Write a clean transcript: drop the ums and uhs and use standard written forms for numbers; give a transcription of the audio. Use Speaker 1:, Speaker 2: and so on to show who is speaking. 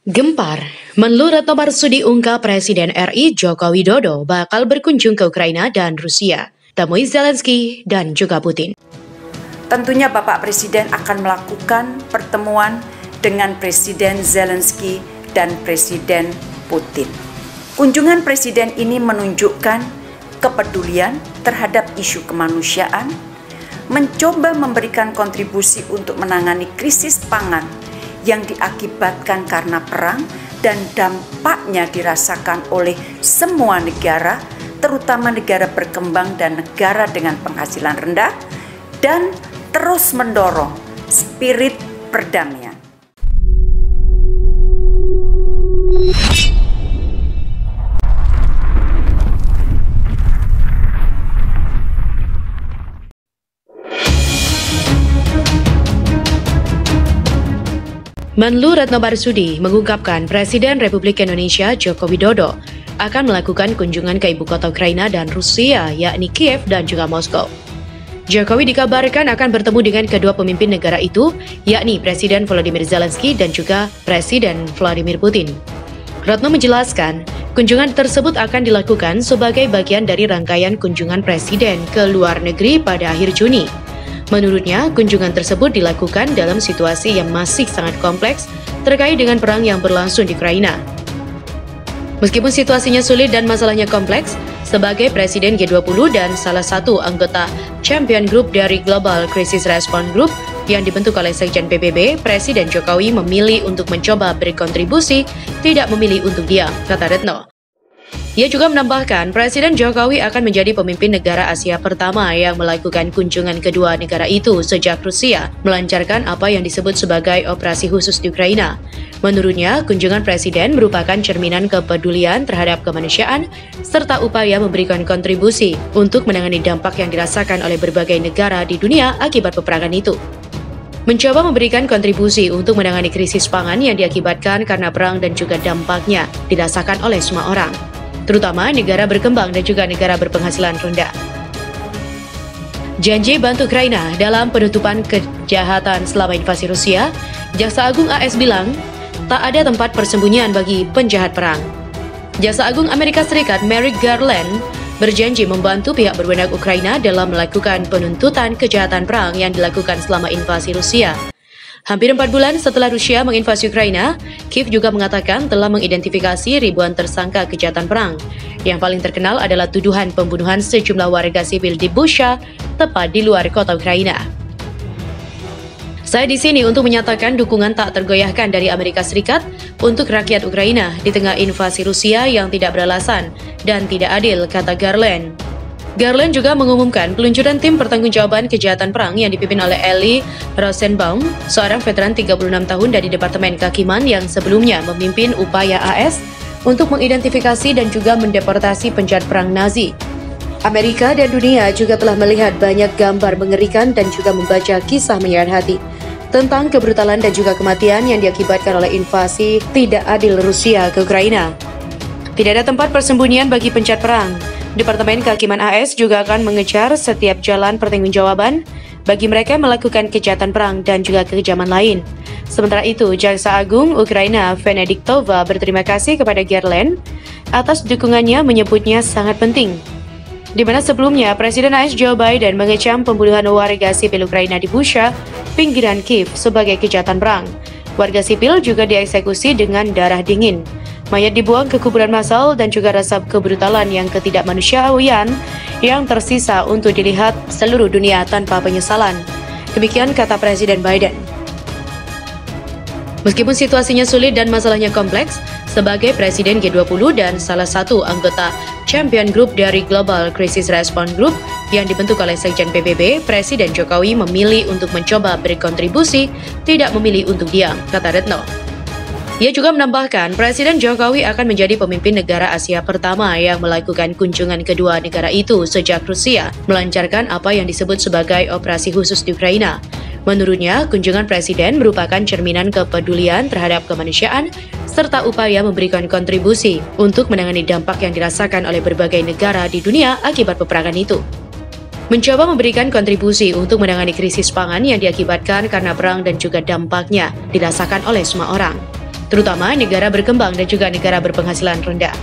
Speaker 1: Gempar, Menlu Retno Marsudi ungkap Presiden RI Joko Widodo bakal berkunjung ke Ukraina dan Rusia, temui Zelensky dan juga Putin.
Speaker 2: Tentunya Bapak Presiden akan melakukan pertemuan dengan Presiden Zelensky dan Presiden Putin. Kunjungan Presiden ini menunjukkan kepedulian terhadap isu kemanusiaan, mencoba memberikan kontribusi untuk menangani krisis pangan yang diakibatkan karena perang dan dampaknya dirasakan oleh semua negara, terutama negara berkembang dan negara dengan penghasilan rendah, dan terus mendorong spirit perdamaian.
Speaker 1: Menlu Retno Marsudi mengungkapkan Presiden Republik Indonesia Joko Widodo akan melakukan kunjungan ke ibu kota Ukraina dan Rusia, yakni Kiev dan juga Moskow. Jokowi dikabarkan akan bertemu dengan kedua pemimpin negara itu, yakni Presiden Volodymyr Zelensky dan juga Presiden Vladimir Putin. Retno menjelaskan, kunjungan tersebut akan dilakukan sebagai bagian dari rangkaian kunjungan Presiden ke luar negeri pada akhir Juni. Menurutnya, kunjungan tersebut dilakukan dalam situasi yang masih sangat kompleks terkait dengan perang yang berlangsung di Ukraina. Meskipun situasinya sulit dan masalahnya kompleks, sebagai Presiden G20 dan salah satu anggota Champion Group dari Global Crisis Response Group yang dibentuk oleh Sekjen PBB, Presiden Jokowi memilih untuk mencoba berkontribusi, tidak memilih untuk diam, kata Retno. Ia juga menambahkan, Presiden Jokowi akan menjadi pemimpin negara Asia pertama yang melakukan kunjungan kedua negara itu sejak Rusia melancarkan apa yang disebut sebagai operasi khusus di Ukraina. Menurutnya, kunjungan Presiden merupakan cerminan kepedulian terhadap kemanusiaan serta upaya memberikan kontribusi untuk menangani dampak yang dirasakan oleh berbagai negara di dunia akibat peperangan itu. Mencoba memberikan kontribusi untuk menangani krisis pangan yang diakibatkan karena perang dan juga dampaknya dirasakan oleh semua orang, terutama negara berkembang dan juga negara berpenghasilan rendah. Janji bantu Ukraina dalam penutupan kejahatan selama invasi Rusia, Jaksa Agung AS bilang, tak ada tempat persembunyian bagi penjahat perang. Jaksa Agung Amerika Serikat Merrick Garland berjanji membantu pihak berwenang Ukraina dalam melakukan penuntutan kejahatan perang yang dilakukan selama invasi Rusia. Hampir 4 bulan setelah Rusia menginvasi Ukraina, Kiev juga mengatakan telah mengidentifikasi ribuan tersangka kejahatan perang. Yang paling terkenal adalah tuduhan pembunuhan sejumlah warga sipil di Bucha, tepat di luar kota Ukraina. Saya di sini untuk menyatakan dukungan tak tergoyahkan dari Amerika Serikat untuk rakyat Ukraina di tengah invasi Rusia yang tidak beralasan dan tidak adil, kata Garland. Garland juga mengumumkan peluncuran tim pertanggungjawaban kejahatan perang yang dipimpin oleh Eli Rosenbaum, seorang veteran 36 tahun dari Departemen Kehakiman yang sebelumnya memimpin upaya AS untuk mengidentifikasi dan juga mendeportasi penjahat perang Nazi. Amerika dan dunia juga telah melihat banyak gambar mengerikan dan juga membaca kisah menyayat hati tentang kebrutalan dan juga kematian yang diakibatkan oleh invasi tidak adil Rusia ke Ukraina. Tidak ada tempat persembunyian bagi penjahat perang. Departemen Kehakiman AS juga akan mengejar setiap jalan pertanggungjawaban bagi mereka yang melakukan kejahatan perang dan juga kekejaman lain. Sementara itu, Jaksa Agung Ukraina Venediktova berterima kasih kepada Garland atas dukungannya, menyebutnya sangat penting. Di mana sebelumnya Presiden AS Joe Biden mengecam pembunuhan warga sipil Ukraina di Bucha, pinggiran Kiev sebagai kejahatan perang. Warga sipil juga dieksekusi dengan darah dingin. Mayat dibuang ke kuburan massal dan juga rasa kebrutalan yang ketidakmanusiaan yang tersisa untuk dilihat seluruh dunia tanpa penyesalan. Demikian kata Presiden Biden. Meskipun situasinya sulit dan masalahnya kompleks, sebagai Presiden G20 dan salah satu anggota Champion Group dari Global Crisis Response Group yang dibentuk oleh Sekjen PBB, Presiden Jokowi memilih untuk mencoba berkontribusi, tidak memilih untuk diam, kata Retno. Ia juga menambahkan, Presiden Jokowi akan menjadi pemimpin negara Asia pertama yang melakukan kunjungan kedua negara itu sejak Rusia melancarkan apa yang disebut sebagai operasi khusus di Ukraina. Menurutnya, kunjungan Presiden merupakan cerminan kepedulian terhadap kemanusiaan serta upaya memberikan kontribusi untuk menangani dampak yang dirasakan oleh berbagai negara di dunia akibat peperangan itu. Mencoba memberikan kontribusi untuk menangani krisis pangan yang diakibatkan karena perang dan juga dampaknya dirasakan oleh semua orang, terutama negara berkembang dan juga negara berpenghasilan rendah.